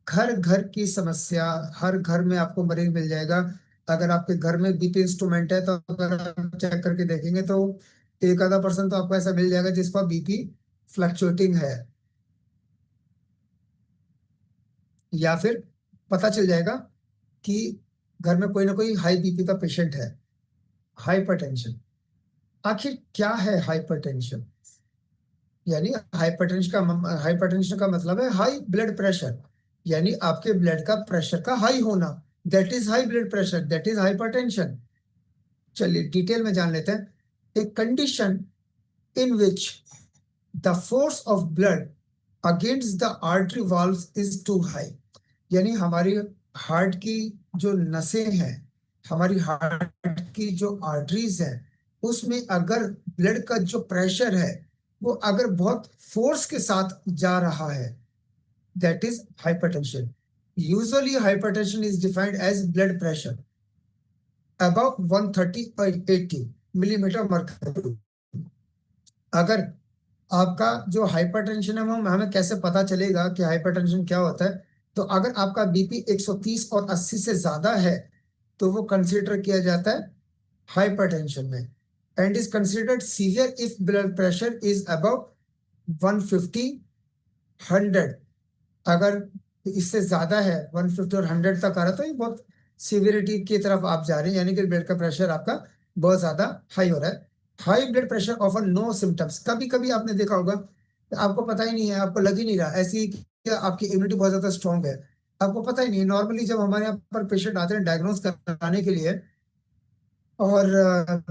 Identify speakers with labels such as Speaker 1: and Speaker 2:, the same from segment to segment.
Speaker 1: घर घर की समस्या, हर घर में आपको मरीज मिल जाएगा। अगर आपके घर में बीपी इंस्ट्रूमेंट है तो अगर आप चेक करके देखेंगे तो एक आधा पर्सन तो आपको ऐसा मिल जाएगा जिसका बीपी फ्लक्चुएटिंग है, या फिर पता चल जाएगा कि घर में कोई ना कोई हाई बीपी का पेशेंट है। हाइपरटेंशन, आखिर क्या है हाइपरटेंशन? यानी हाइपरटेंशन का मतलब है हाई ब्लड प्रेशर, यानी आपके ब्लड का प्रेशर का हाई होना। That is high blood pressure, that is hypertension. चलिए डिटेल में जान लेते हैं। एक condition in which the force of blood against the artery valves is too high, यानी हमारी हार्ट की जो नसें हैं, हमारी हार्ट की जो आर्टरीज है, उसमें अगर ब्लड का जो प्रेशर है वो अगर बहुत फोर्स के साथ जा रहा है, that is hypertension. Usually hypertension is defined as blood pressure above 130 और 80 मिलीमीटर मर्करी। अगर आपका जो हाइपरटेंशन है वो हमें कैसे पता चलेगा कि हाइपरटेंशन क्या होता है? तो अगर आपका बीपी 130 और 80 से ज्यादा है तो वो कंसीडर किया जाता है हाइपरटेंशन में, and is considered severe if blood pressure is above 150 100। अगर इससे ज्यादा है, 150 और 100 तक आ रहा है, तो ये बहुत सीवियरिटी की तरफ आप जा रहे हैं, यानी कि ब्लड का प्रेशर आपका बहुत ज्यादा हाई हो रहा है। High blood pressure offer no symptoms, कभी कभी आपने देखा होगा आपको पता ही नहीं है, आपको लग ही नहीं रहा, ऐसी कि आपकी इम्यूनिटी बहुत ज्यादा स्ट्रांग है, आपको पता ही नहीं है। नॉर्मली जब हमारे यहाँ पर पेशेंट आते हैं डायग्नोज कराने के लिए और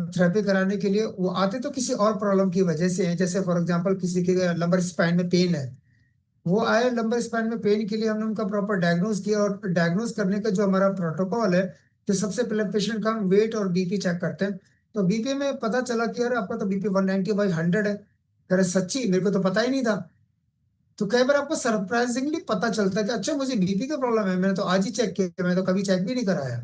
Speaker 1: थेरेपी कराने के लिए, वो आते तो किसी और प्रॉब्लम की वजह से हैं, जैसे फॉर एग्जांपल किसी के लंबर स्पाइन में पेन है, वो आए लंबर स्पाइन में पेन के लिए, हमने उनका प्रॉपर डायग्नोज किया, और डायग्नोज करने का जो हमारा प्रोटोकॉल है, तो सबसे पहले पेशेंट का हम वेट और बीपी चेक करते हैं। तो बीपी में पता चला कि यार आपका तो बीपी 190/100 है। कह रहे सच्ची, मेरे को तो पता ही नहीं था। तो कई बार आपको सरप्राइजिंगली पता चलता है कि अच्छा मुझे बीपी का प्रॉब्लम है, मैंने तो आज ही चेक किया, मैंने तो कभी चेक भी नहीं कराया।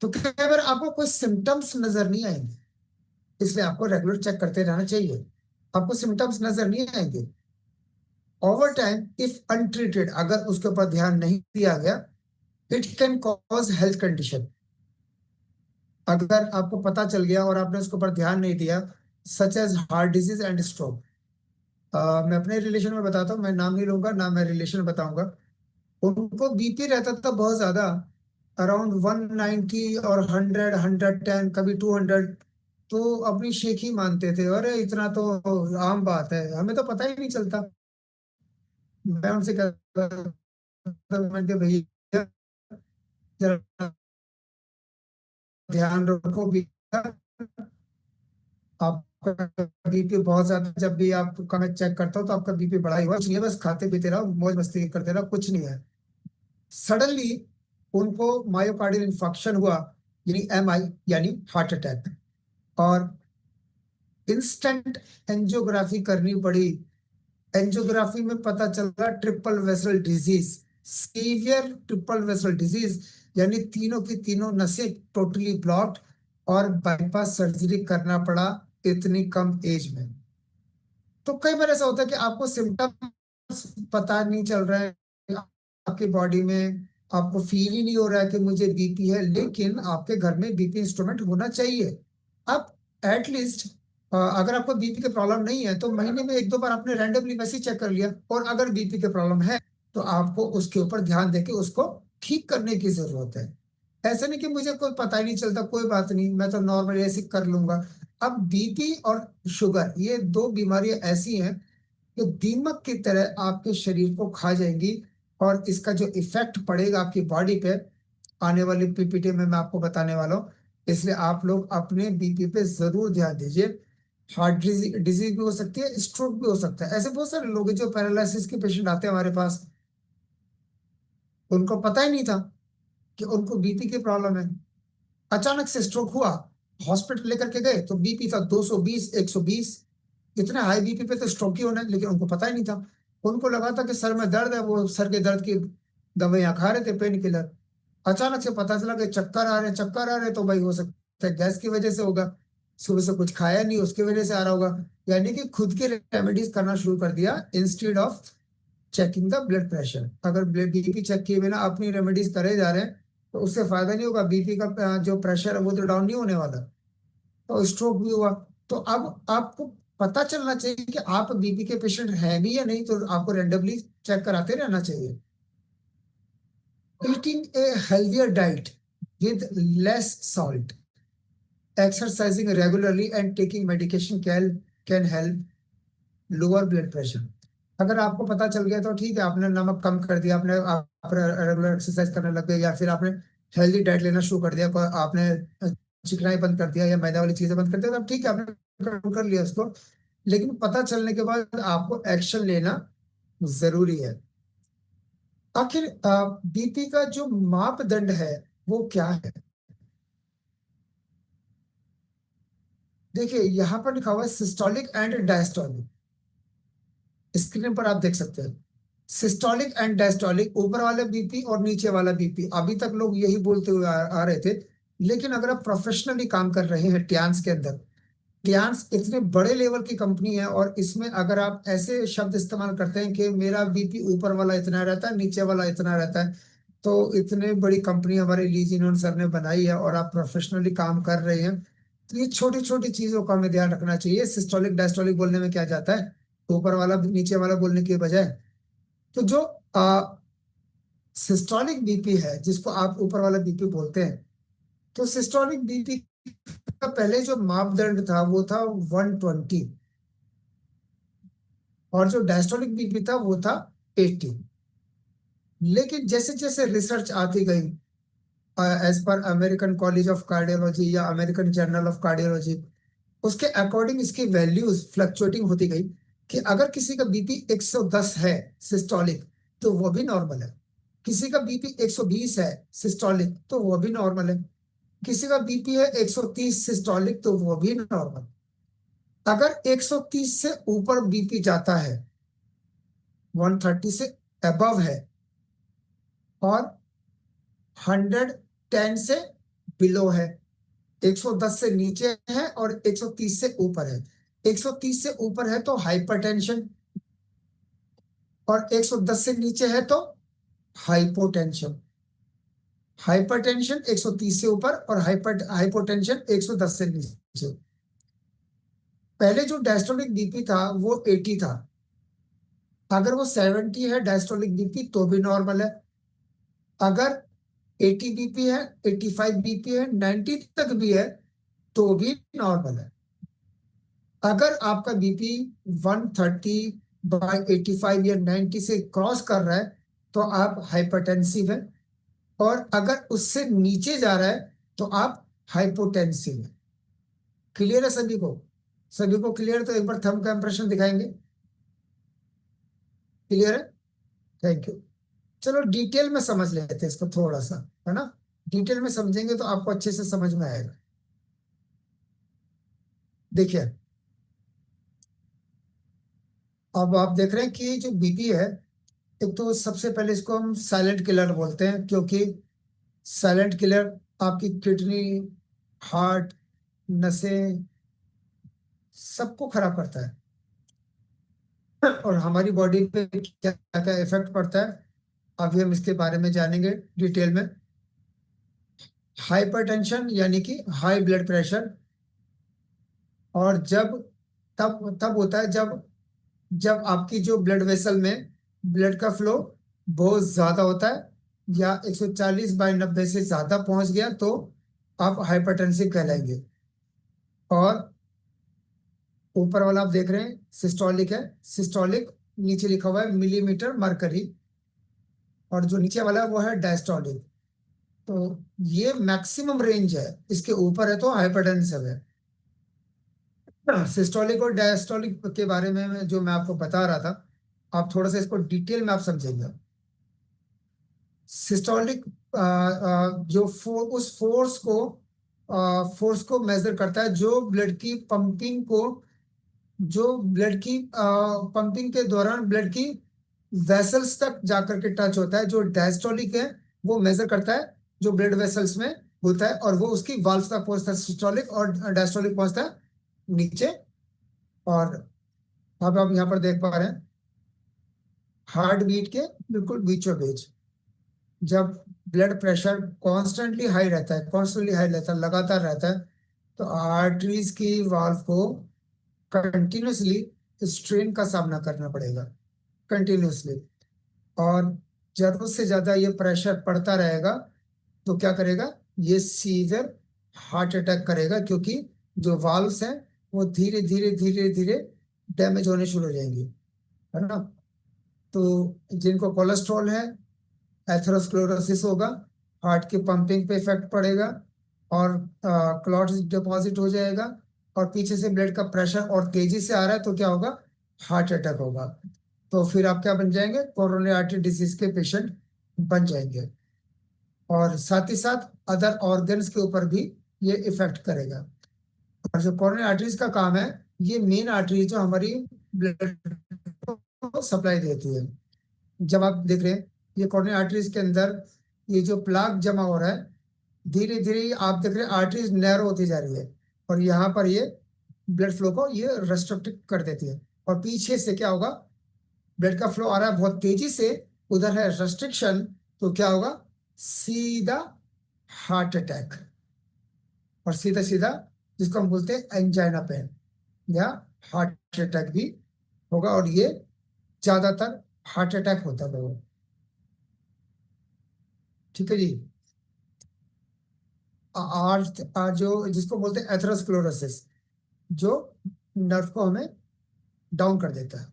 Speaker 1: तो कई बार आपको कोई सिम्टम्स नजर नहीं आएंगे, इसलिए आपको रेगुलर चेक करते रहना चाहिए। आपको सिम्टम्स नजर नहीं आएंगे ओवर टाइम इफ अनट्रीटेड, अगर उसके ऊपर ध्यान नहीं दिया गया, it can cause health condition. अगर आपको पता चल गया और आपने उसके ऊपर ध्यान नहीं दिया, such as heart disease and stroke. मैं अपने रिलेशन में बताता हूँ, मैं नाम नहीं लूंगा ना, मैं रिलेशन बताऊंगा। उनको बीपी रहता था बहुत ज्यादा, अराउंड 190 और 100 110, कभी 200। तो अपनी शेख ही मानते थे, अरे इतना तो आम बात है, हमें तो पता ही नहीं चलता। मैं उनसे कहता था, मैंने कहा, भैया जरा ध्यान रखो भी, आपका बीपी बहुत ज्यादा, जब भी आपका मैं चेक करता हूँ तो आपका बीपी बढ़ा ही हुआ, कुछ नहीं है, बस खाते पीते रहो, मौज मस्ती करते रहो, कुछ नहीं है। सडनली उनको मायोकार्डियल इंफाक्शन हुआ, यानी एमआई, यानी हार्ट अटैक। और इंस्टेंट एंजियोग्राफी करनी पड़ी। एंजियोग्राफी में पता चला triple vessel disease, severe triple vessel disease, यानी तीनों की तीनों नसें टोटली ब्लॉक्ड, और बाईपास सर्जरी करना पड़ा इतनी कम एज में। तो कई बार ऐसा होता है कि आपको सिम्टम्स पता नहीं चल रहा है आपकी बॉडी में, आपको फील ही नहीं हो रहा है कि मुझे बीपी है, लेकिन आपके घर में बीपी इंस्ट्रूमेंट होना चाहिए। आप एटलीस्ट, अगर आपको बीपी की प्रॉब्लम नहीं है तो महीने में एक दो बार आपने रैंडमली वैसे ही चेक कर लिया, और अगर बीपी की प्रॉब्लम है तो आपको उसके ऊपर ध्यान देके उसको ठीक करने की जरूरत है। ऐसा नहीं कि मुझे कोई पता ही नहीं चलता, कोई बात नहीं, मैं तो नॉर्मल ऐसे कर लूंगा। अब बीपी और शुगर, ये दो बीमारियां ऐसी हैं कि दीमक की तरह आपके शरीर को खा जाएंगी, और इसका जो इफेक्ट पड़ेगा आपकी बॉडी पे, आने वाली पीपीटी में मैं आपको बताने वाला हूँ। इसलिए आप लोग अपने बीपी पे जरूर ध्यान दीजिए। हार्ट डिजीज भी हो सकती है, स्ट्रोक भी हो सकता है। ऐसे बहुत सारे लोग हैं जो पैरालिसिस के पेशेंट आते हैं हमारे पास, उनको पता ही नहीं था कि उनको बीपी की प्रॉब्लम है, अचानक से स्ट्रोक हुआ, हॉस्पिटल लेकर के गए तो बीपी था 220 120। इतना हाई बीपी पे तो स्ट्रोक ही होना है, लेकिन उनको पता ही नहीं था। उनको लगा था कि सर में दर्द है, वो सर के दर्द की दवाइयां खा रहे थे, पेन किलर। अचानक से पता चला कि चक्कर आ रहे हैं, चक्कर आ रहे हैं, तो भाई हो सकता है गैस की वजह से होगा, सुबह से कुछ खाया नहीं उसकी वजह से आ रहा होगा। यानी कि खुद की रेमेडीज करना शुरू कर दिया instead of checking the blood pressure. अगर ब्लड बीपी चेक किए बिना अपनी रेमेडीज करे जा रहे हैं तो उससे फायदा नहीं होगा, बीपी का जो प्रेशर है वो तो डाउन नहीं होने वाला, तो स्ट्रोक भी हुआ। तो अब आपको पता चलना चाहिए कि आप बीपी के पेशेंट हैं भी या नहीं, तो आपको रेंडमली चेक कराते रहना चाहिए। Eating A healthier diet with less salt, exercising regularly and taking medication can help lower blood pressure. अगर आपको पता चल गया तो ठीक है, आपने नमक कम कर दिया, आपने आप रेगुलर एक्सरसाइज करने लग गए, या फिर आपने हेल्दी डाइट लेना शुरू कर दिया, आपने चिकनाई बंद कर दिया या मैदा वाली चीजें बंद कर दिया, तब ठीक है, आपने कंट्रोल कर लिया उसको। लेकिन पता चलने के बाद आपको एक्शन लेना जरूरी है। आखिर बीपी का जो मापदंड है वो क्या है? देखिए यहाँ पर लिखा हुआ है सिस्टोलिक एंड डायस्टोलिक, स्क्रीन पर आप देख सकते हैं। सिस्टोलिक एंड डायस्टोलिक, ऊपर वाला बीपी और नीचे वाला बीपी, अभी तक लोग यही बोलते हुए आ रहे थे। लेकिन अगर आप प्रोफेशनली काम कर रहे हैं ट्यान्स के अंदर, ट्यान्स इतने बड़े लेवल की कंपनी है, और इसमें अगर आप ऐसे शब्द इस्तेमाल करते हैं कि मेरा बीपी ऊपर वाला इतना रहता है, नीचे वाला इतना रहता है, तो इतने बड़ी कंपनी हमारे ली जिनोन सर ने बनाई है और आप प्रोफेशनली काम कर रहे हैं, तो ये छोटी छोटी चीजों का हमें ध्यान रखना चाहिए। सिस्टोलिक डायस्टोलिक बोलने में क्या जाता है, ऊपर वाला नीचे वाला बोलने के बजाय। तो जो सिस्टोलिक बीपी है, जिसको आप ऊपर वाला बीपी बोलते हैं, तो सिस्टोलिक बीपी का पहले जो मापदंड था वो था 120, और जो डायस्टोलिक बीपी था वो था 80। लेकिन जैसे जैसे रिसर्च आती गई, as per American College of Cardiology या अमेरिकन जर्नल ऑफ कार्डियोलॉजी, उसके अकॉर्डिंग इसकी वैल्यूज फ्लक्चुएटिंग होती गई, कि अगर किसी का बीपी 110 है सिस्टोलिक, तो वो भी नॉर्मल है। किसी का बीपी 120 है सिस्टोलिक, तो वो भी नॉर्मल है। किसी का बीपी है 130 सिस्टोलिक, तो वो भी नॉर्मल। अगर 130 से ऊपर बीपी जाता है, 130 से अबव है, और 110 से बिलो है, 110 से नीचे है और 130 से ऊपर है। 130 से ऊपर है तो हाइपरटेंशन, और 110 से नीचे है तो हाइपोटेंशन। हाइपरटेंशन 130 से ऊपर और हाइपोटेंशन 110 से नीचे। पहले जो डायस्टोलिक बीपी था वो 80 था। अगर वो 70 है डायस्टोलिक बीपी तो भी नॉर्मल है। अगर 80 बीपी है, 85 बीपी है, 90 तक भी है, तो भी नॉर्मल है। अगर आपका बीपी 130/85 या 90 से क्रॉस कर रहा है, तो आप हाइपरटेंसिव है, और अगर उससे नीचे जा रहा है तो आप हाइपोटेंसिव है। क्लियर है सभी को? सभी को क्लियर? तो एक बार थंब का इंप्रेशन दिखाएंगे। क्लियर है? Thank you. चलो डिटेल में समझ लेते हैं इसको थोड़ा सा, है ना? डिटेल में समझेंगे तो आपको अच्छे से समझ में आएगा। देखिए, अब आप देख रहे हैं कि जो बीपी है, एक तो सबसे पहले इसको हम साइलेंट किलर बोलते हैं, क्योंकि साइलेंट किलर आपकी किडनी, हार्ट, नसें, सबको खराब करता है, और हमारी बॉडी पे क्या क्या इफेक्ट पड़ता है अभी हम इसके बारे में जानेंगे डिटेल में। हाइपरटेंशन यानी कि हाई ब्लड प्रेशर, और जब तब तब होता है जब जब आपकी जो ब्लड वेसल में ब्लड का फ्लो बहुत ज्यादा होता है, या 140/90 से ज्यादा पहुंच गया, तो आप हाइपरटेंसिव कहलाएंगे। और ऊपर वाला आप देख रहे हैं सिस्टोलिक है, सिस्टोलिक नीचे लिखा हुआ है मिलीमीटर मरकरी, और जो नीचे वाला है वो है डायस्टोलिक। तो ये मैक्सिमम रेंज है, इसके ऊपर है तो हाइपरटेंसिव है। सिस्टोलिक और डायस्टोलिक के बारे में जो मैं आपको बता रहा था, आप थोड़ा सा इसको डिटेल में आप समझेंगे। सिस्टोलिक जो उस फोर्स को मेजर करता है, जो ब्लड की पंपिंग को, जो ब्लड की पंपिंग के दौरान ब्लड की वेसल्स तक जाकर के टच होता है। जो डायस्टोलिक है वो मेजर करता है जो ब्लड वेसल्स में होता है, और वो उसकी वाल्व तक पहुंचता है सिस्टोलिक, और डायस्टोलिक पहुंचता है नीचे। और अब आप यहाँ पर देख पा रहे हैं हार्ट बीट के बिल्कुल बीचों बीच जब ब्लड प्रेशर कॉन्स्टेंटली हाई रहता है, कॉन्स्टेंटली हाई रहता है, लगातार रहता है, तो आर्टरीज की वाल्व को कंटिन्यूसली स्ट्रेन का सामना करना पड़ेगा, कंटिन्यूसली। और जरूरत से ज्यादा ये प्रेशर पड़ता रहेगा तो क्या करेगा, ये सीवियर हार्ट अटैक करेगा, क्योंकि जो वाल्व्स हैं वो धीरे धीरे धीरे धीरे डैमेज होने शुरू हो जाएंगी, है ना। तो जिनको कोलेस्ट्रॉल है, एथेरोस्क्लेरोसिस होगा, हार्ट की पंपिंग पे इफेक्ट पड़ेगा, और क्लॉट डिपॉजिट हो जाएगा, और पीछे से ब्लड का प्रेशर और तेजी से आ रहा है तो क्या होगा, हार्ट अटैक होगा। तो फिर आप क्या बन जाएंगे, कोरोनरी आर्टरी डिजीज के पेशेंट बन जाएंगे। और साथ ही साथ अदर ऑर्गन्स के ऊपर भी ये इफेक्ट करेगा। और जो कोरोनरी आर्टरीज का काम है, ये मेन आर्टरी जो हमारी ब्लड को सप्लाई देती है। जब आप देख रहे हैं ये कोरोनरी आर्टरीज के अंदर ये जो प्लाक जमा हो रहा है, धीरे धीरे आप देख रहे हैं आर्टरीज नैरो होती जा रही है, और यहाँ पर ये ब्लड फ्लो को ये रेस्ट्रिक्ट कर देती है। और पीछे से क्या होगा, ब्लड का फ्लो आ रहा है बहुत तेजी से, उधर है रेस्ट्रिक्शन, तो क्या होगा, सीधा हार्ट अटैक। और सीधा सीधा जिसको हम बोलते हैं एंजाइना पेन या हार्ट अटैक भी होगा। और ये ज्यादातर हार्ट अटैक होता है लोगों को। ठीक है जी। जो जिसको बोलते हैं एथेरोस्क्लेरोसिस, जो नर्व को हमें डाउन कर देता है,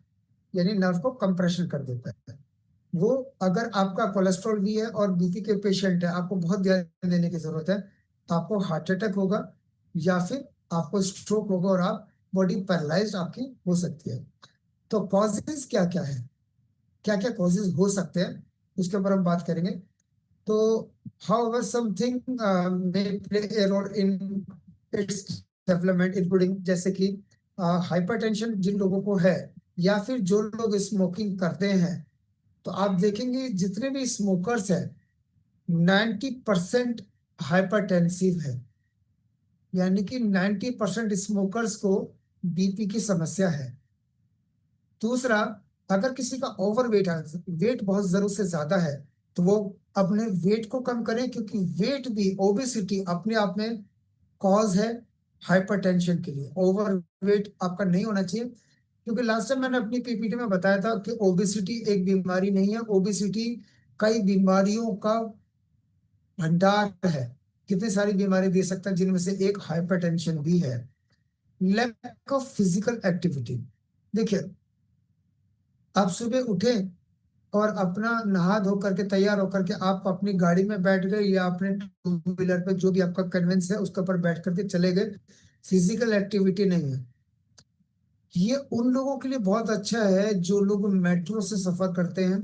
Speaker 1: यानी नर्व को कंप्रेशन कर देता है। वो अगर आपका कोलेस्ट्रॉल भी है और बीपी के पेशेंट है, आपको बहुत ध्यान देने की जरूरत है। आपको हार्ट अटैक होगा या फिर आपको स्ट्रोक होगा, और आप बॉडी पैरालाइज्ड आपकी हो सकती है। तो कॉजेज क्या क्या है, क्या क्या कॉजेज हो सकते हैं, उसके ऊपर हम बात करेंगे। तो however something may play a role in its development including, जैसे कि हाइपरटेंशन जिन लोगों को है, या फिर जो लोग स्मोकिंग करते हैं, तो आप देखेंगे जितने भी स्मोकर्स हैं 90% हाइपरटेंसिव है, यानी कि 90% स्मोकर्स को बीपी की समस्या है। दूसरा, अगर किसी का ओवर वेट है, वेट बहुत जरूरत से ज्यादा है, तो वो अपने वेट को कम करें, क्योंकि वेट भी, ओबेसिटी अपने आप में कॉज है हाइपरटेंशन के लिए। ओवर वेट आपका नहीं होना चाहिए, क्योंकि लास्ट टाइम मैंने अपनी पीपीटी में बताया था कि ओबेसिटी एक बीमारी नहीं है, ओबेसिटी कई बीमारियों का भंडार है। कितनी सारी बीमारी दे सकता है, जिनमें से एक हाइपरटेंशन भी है। लैक ऑफ फिजिकल एक्टिविटी, देखिए, आप सुबह उठे और अपना नहा धो करके तैयार होकर के आप अपनी गाड़ी में बैठ गए, या अपने टू व्हीलर पे, जो भी आपका कन्वेंस है उसके ऊपर बैठ करके चले गए, फिजिकल एक्टिविटी नहीं है। ये उन लोगों के लिए बहुत अच्छा है जो लोग मेट्रो से सफर करते हैं,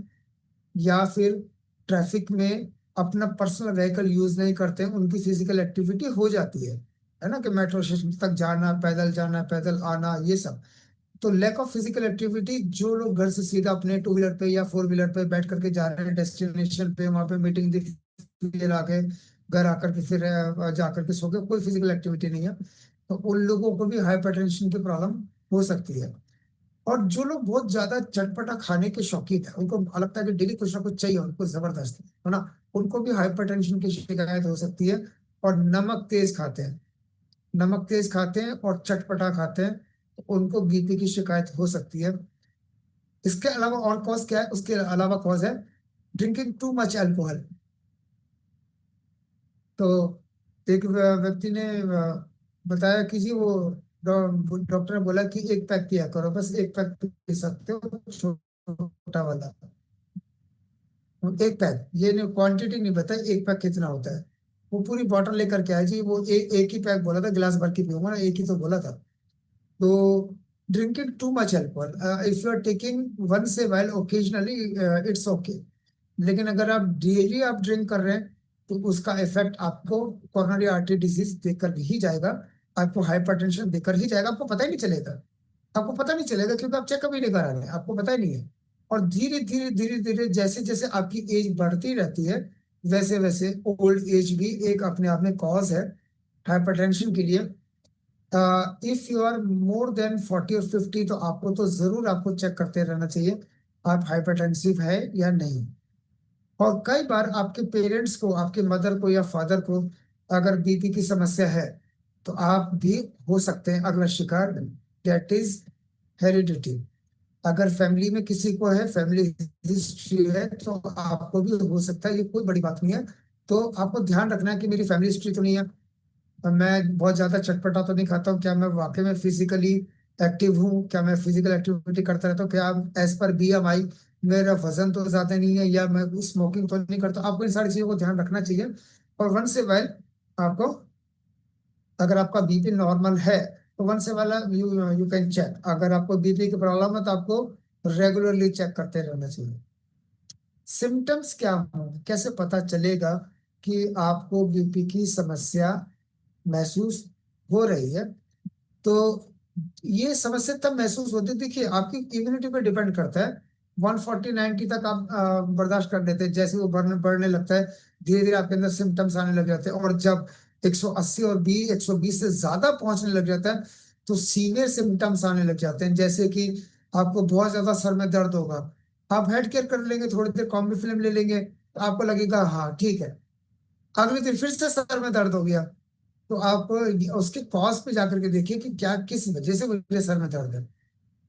Speaker 1: या फिर ट्रैफिक में अपना पर्सनल व्हीकल यूज नहीं करते हैं, उनकी फिजिकल एक्टिविटी हो जाती है ना, कि मेट्रो स्टेशन तक जाना, पैदल आना, ये सब। तो लैक ऑफ फिजिकल एक्टिविटी, जो लोग घर से सीधा अपने टू व्हीलर पे या फोर व्हीलर पे बैठ करके जा रहे हैं डेस्टिनेशन पे, वहां पे मीटिंग दी, फिर आके घर आकर के फिर जाकर के सो गए, कोई फिजिकल एक्टिविटी नहीं है, तो उन लोगों को भी हाइपरटेंशन की प्रॉब्लम हो सकती है। और जो लोग बहुत ज्यादा चटपटा खाने के शौकीन है, उनको लगता है कि डेली कुछ ना कुछ चाहिए उनको जबरदस्त, है ना, उनको भी हाइपरटेंशन की शिकायत हो सकती है। और नमक तेज खाते हैं, नमक तेज खाते हैं और चटपटा खाते हैं, तो उनको बीपी की शिकायत हो सकती है। इसके अलावा और कॉज क्या है, उसके अलावा कॉज है ड्रिंकिंग टू मच अल्कोहल। तो एक व्यक्ति ने बताया कि जी वो डॉक्टर ने बोला कि एक पैक पिया करो, बस एक पैक पी सकते हो, छोटा वाला, एक पैक, ये नहीं क्वांटिटी नहीं बताई, एक पैक कितना होता है। वो पूरी बॉटल लेकर के आया जी, वो एक ही पैक बोला था, गिलास भर के पीऊंगा ना, एक ही तो बोला था। तो drinking too much alcohol, if you are taking once a while occasionally, it's okay. लेकिन अगर आप डेली आप ड्रिंक कर रहे हैं, तो उसका इफेक्ट आपको कोरोनरी आर्टरी डिजीज देकर ही जाएगा, आपको हाइपरटेंशन देकर ही जाएगा, आपको पता ही नहीं चलेगा। आपको पता नहीं चलेगा क्योंकि आप चेकअप ही नहीं करा रहे हैं, आपको पता ही नहीं है। और धीरे धीरे धीरे धीरे जैसे जैसे आपकी एज बढ़ती रहती है, वैसे वैसे ओल्ड एज भी एक अपने आप में कॉज है हाइपरटेंशन के लिए। If you are more than 40 और 50, तो आपको तो जरूर आपको चेक करते रहना चाहिए आप हाइपरटेंसिव है या नहीं। और कई बार आपके पेरेंट्स को, आपके मदर को या फादर को अगर बीपी की समस्या है तो आप भी हो सकते हैं अगला शिकार। That is heredity. अगर फैमिली में किसी को है, फैमिली हिस्ट्री है, तो आपको भी हो सकता है। ये कोई बड़ी बात नहीं है। तो आपको ध्यान रखना है कि मेरी फैमिली हिस्ट्री तो नहीं है, मैं बहुत ज्यादा चटपटा तो नहीं खाता हूँ, क्या मैं वाकई में फिजिकली एक्टिव हूँ, क्या मैं फिजिकल एक्टिविटी करता रहता हूँ, क्या एज पर BMI मेरा वजन तो ज्यादा नहीं है, या मैं स्मोकिंग तो नहीं करता। आपको इन सारी चीजों को ध्यान रखना चाहिए। और वन से वेल आपको, अगर आपका बीपी नॉर्मल है तो वन से वाला यू यू कैन चेक। अगर आपको बीपी की प्रॉब्लम है तो आपको रेगुलरली चेक करते रहना चाहिए। सिम्टम्स क्या होंगे, कैसे पता चलेगा कि आपको बीपी की समस्या महसूस हो रही है। तो ये समस्या तब महसूस होती है, देखिए आपकी इम्यूनिटी पे डिपेंड करता है। 140-90 तक आप बर्दाश्त कर लेते हैं, जैसे वो बढ़ने बढ़ने लगता है धीरे धीरे आपके अंदर सिम्टम्स आने लग जाते हैं। और जब 180 और 120 से ज्यादा पहुंचने लग जाता है तो सीवियर सिम्टम्स आने लग जाते हैं, जैसे कि आपको बहुत ज्यादा सर में दर्द होगा। आप हेड केयर कर लेंगे, थोड़ी देर कॉम्बी फिल्म ले लेंगे तो आपको लगेगा हाँ ठीक है। अगले दिन फिर से सर में दर्द हो गया, तो आप उसके कॉज पे जाकर के देखिए कि क्या, किस वजह से मुझे सर में दर्द है।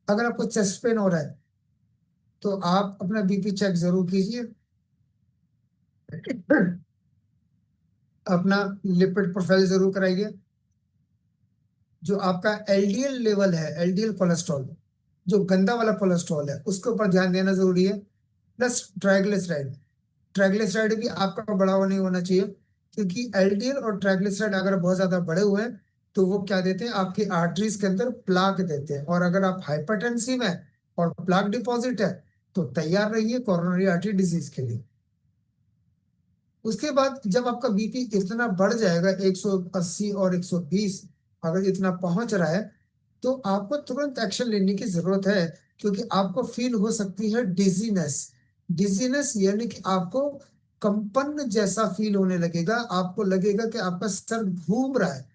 Speaker 1: अगर आपको चेस्ट पेन हो रहा है तो आप अपना बीपी चेक जरूर कीजिए। अपना लिपिड प्रोफाइल जरूर कराइए। जो आपका LDL लेवल है, LDL कोलेस्ट्रॉल, जो गंदा वाला कोलेस्ट्रॉल है, उसके ऊपर ध्यान देना जरूरी है। प्लस ट्राइग्लिसराइड, ट्राइग्लिसराइड भी आपका बढ़ा हुआ नहीं होना चाहिए, क्योंकि LDL और ट्राइग्लिसराइड अगर बहुत ज्यादा बढ़े हुए हैं तो वो क्या देते हैं, आपकी आर्टरीज के अंदर प्लाक देते हैं। और अगर आप हाइपरटेंसिव है और प्लाक डिपॉजिट है तो तैयार रहिए कोरोनरी आर्टरी डिजीज के लिए। उसके बाद जब आपका बीपी इतना बढ़ जाएगा, 180 और 120 अगर इतना पहुंच रहा है, तो आपको तुरंत एक्शन लेने की जरूरत है। क्योंकि आपको फील हो सकती है डिजीनेस। डिजीनेस यानी कि आपको कंपन जैसा फील होने लगेगा, आपको लगेगा कि आपका सर घूम रहा है,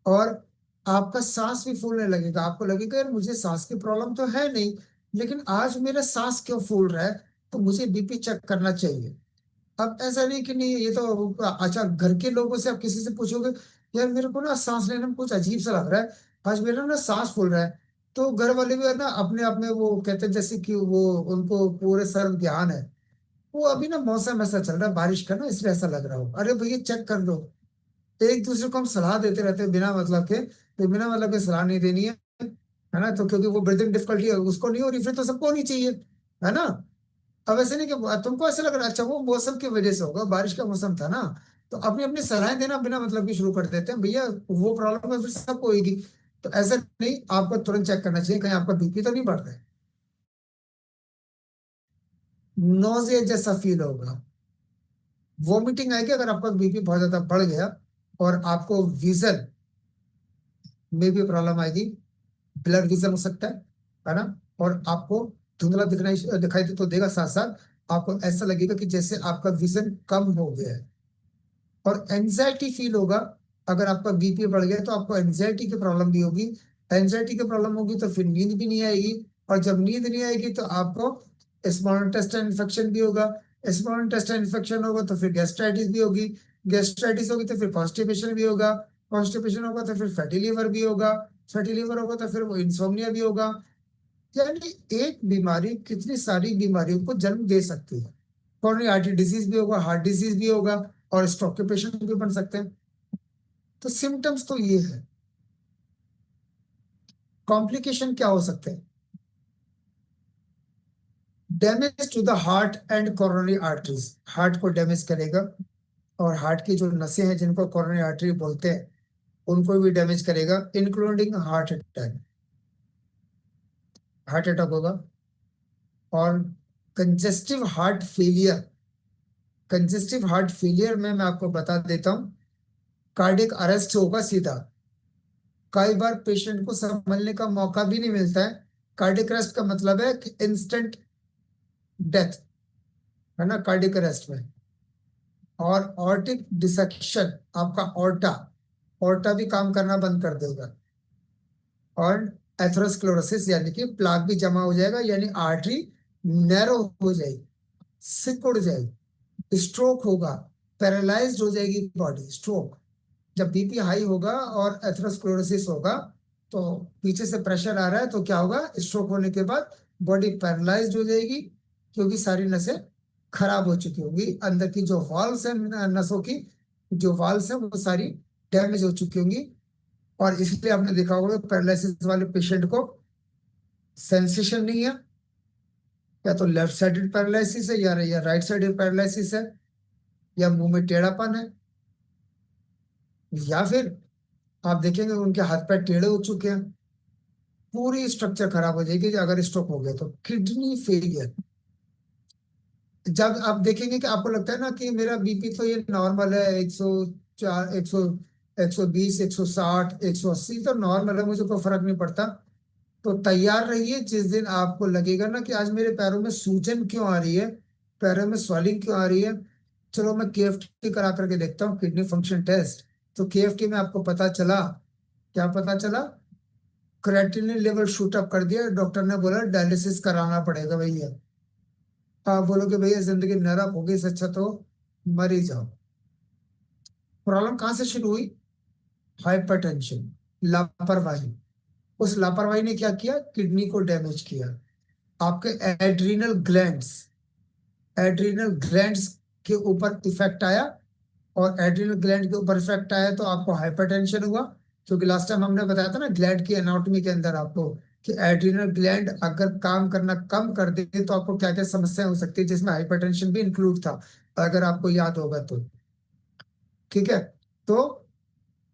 Speaker 1: और आपका सांस भी फूलने लगेगा। आपको लगेगा यार मुझे सांस की प्रॉब्लम तो है नहीं, लेकिन आज मेरा सांस क्यों फूल रहा है, तो मुझे बीपी चेक करना चाहिए। अब ऐसा नहीं कि नहीं, ये तो अच्छा, घर के लोगों से आप किसी से पूछोगे यार मेरे को ना सांस लेने में कुछ अजीब सा लग रहा है, आज मेरा ना सांस फूल रहा है, तो घर वाले भी है ना अपने आप में वो कहते हैं जैसे कि वो, उनको पूरे सर्व ज्ञान है। वो अभी ना मौसम ऐसा चल रहा है बारिश का ना, इसलिए ऐसा लग रहा हो, अरे भैया चेक कर लो। एक दूसरे को हम सलाह देते रहते हैं बिना मतलब के, तो बिना मतलब के सलाह नहीं देनी है ना। तो क्योंकि वो ब्रीदिंग डिफिकल्टी है, उसको नहीं हो रही, फिर तो सबको होनी चाहिए, है ना। अब ऐसे नहीं कि तुमको ऐसा लग रहा है, अच्छा वो मौसम की वजह से होगा, बारिश का मौसम था ना, तो अपनी अपनी सलाहें देना बिना मतलब की शुरू कर देते हैं, भैया वो प्रॉब्लम है फिर सबको होगी। तो ऐसा नहीं, आपको तुरंत चेक करना चाहिए कहीं आपका बीपी तो नहीं बढ़ रहा है। नोजिया जैसा फील होगा, वोमिटिंग आएगी अगर आपका बीपी बहुत ज्यादा बढ़ गया, और आपको विजन में भी प्रॉब्लम आएगी, ब्लर विजन हो सकता है ना। और आपको धुंधला दिखाई तो देगा, साथ साथ आपको ऐसा लगेगा कि जैसे आपका विजन कम हो गया है। और एंजाइटी फील होगा, अगर आपका बीपी बढ़ गया तो आपको एंजाइटी की प्रॉब्लम भी होगी। एंजाइटी की प्रॉब्लम होगी तो फिर नींद भी नहीं आएगी, और जब नींद नहीं आएगी तो आपको स्मॉल इंटेस्टाइन इन्फेक्शन भी होगा। स्मॉल इंटेस्टाइन इन्फेक्शन होगा तो फिर गैस्ट्राइटिस भी होगी। गैस्ट्राइटिस होगी तो फिर कॉन्स्टिपेशन भी होगा। कॉन्स्टिपेशन होगा तो फिर फैटी लीवर भी होगा। फैटी लीवर होगा तो फिर वो इंसोम्निया भी होगा। यानी एक बीमारी कितनी सारी बीमारियों को जन्म दे सकती है। कोरोनरी आर्टरी डिजीज भी होगा, हार्ट डिजीज भी होगा, और स्ट्रोक के पेशेंट भी बन सकते हैं। तो सिम्टम्स तो ये है। कॉम्प्लिकेशन क्या हो सकते हैं, damage to the heart and coronary arteries, heart को डैमेज करेगा, और हार्ट की जो नसें हैं जिनको कोरोनरी आर्टरी बोलते हैं उनको भी डैमेज करेगा, including heart attack. Heart attack होगा। और congestive heart failure, congestive heart failure में मैं आपको बता देता हूँ, कार्डियक अरेस्ट होगा सीधा। कई बार पेशेंट को समझने का मौका भी नहीं मिलता है। कार्डियक अरेस्ट का मतलब है कि इंस्टेंट डेथ, है ना, कार्डियक अरेस्ट में। और ऑर्टिक डिसेक्शन, आपका ऑर्टा, ऑर्टा भी काम करना बंद कर देगा। और एथेरोस्क्लेरोसिस यानी कि प्लाक भी जमा हो जाएगा, यानी आर्टरी नैरो हो जाएगी, सिकुड़ जाएगी, स्ट्रोक होगा, पैरालाइज्ड हो जाएगी बॉडी, स्ट्रोक। जब बीपी हाई होगा और एथेरोस्क्लेरोसिस होगा तो पीछे से प्रेशर आ रहा है, तो क्या होगा, स्ट्रोक होने के बाद बॉडी पैरालाइज्ड हो जाएगी, क्योंकि सारी नसें खराब हो चुकी होंगी, अंदर की जो वॉल्स हैं नसों की, जो वॉल्स हैं वो सारी डैमेज हो चुकी होंगी। और इसलिए आपने देखा होगा पैरालिसिस वाले पेशेंट को सेंसेशन नहीं है, या तो लेफ्ट साइडेड पैरालिसिस है या राइट साइडेड पैरालिसिस है, या मुंह में टेढ़ापन है, या फिर आप देखेंगे उनके हाथ पैर टेढ़े हो चुके हैं, पूरी स्ट्रक्चर खराब हो जाएगी अगर स्ट्रोक हो गया तो। किडनी फेलियर, जब आप देखेंगे कि आपको लगता है ना कि मेरा बीपी तो ये नॉर्मल है, 104, 120, 160, 180 तो नॉर्मल है, मुझे कोई फर्क नहीं पड़ता, तो तैयार रहिए जिस दिन आपको लगेगा ना कि आज मेरे पैरों में सूजन क्यों आ रही है, पैरों में स्वेलिंग क्यों आ रही है, चलो मैं केएफटी करा करके देखता हूँ, किडनी फंक्शन टेस्ट। तो केएफटी में आपको पता चला, क्या पता चला, क्रेटिनिन लेवल शूट अप कर दिया, डॉक्टर ने बोला डायलिसिस कराना पड़ेगा भैया। आप बोलोगे भैया जिंदगी नरक होगी, इससे अच्छा तो मर ही जाओ। प्रॉब्लम कहाँ से शुरू हुई, हाइपरटेंशन, लापरवाही। उस लापरवाही ने क्या किया, किडनी को डैमेज किया। आपके एड्रीनल ग्लैंड्स, एड्रीनल ग्लैंड्स के ऊपर इफेक्ट आया, और एड्रीनल ग्लैंड के ऊपर इफेक्ट आया तो आपको हाइपरटेंशन हुआ। क्योंकि लास्ट टाइम हमने बताया था ना ग्लैंड की एनाटॉमी के अंदर आपको, कि एड्रीनल ग्लैंड अगर काम करना कम कर दे तो आपको क्या क्या समस्याएं हो सकती है, जिसमें हाइपरटेंशन भी इंक्लूड था, अगर आपको याद होगा तो। ठीक है, तो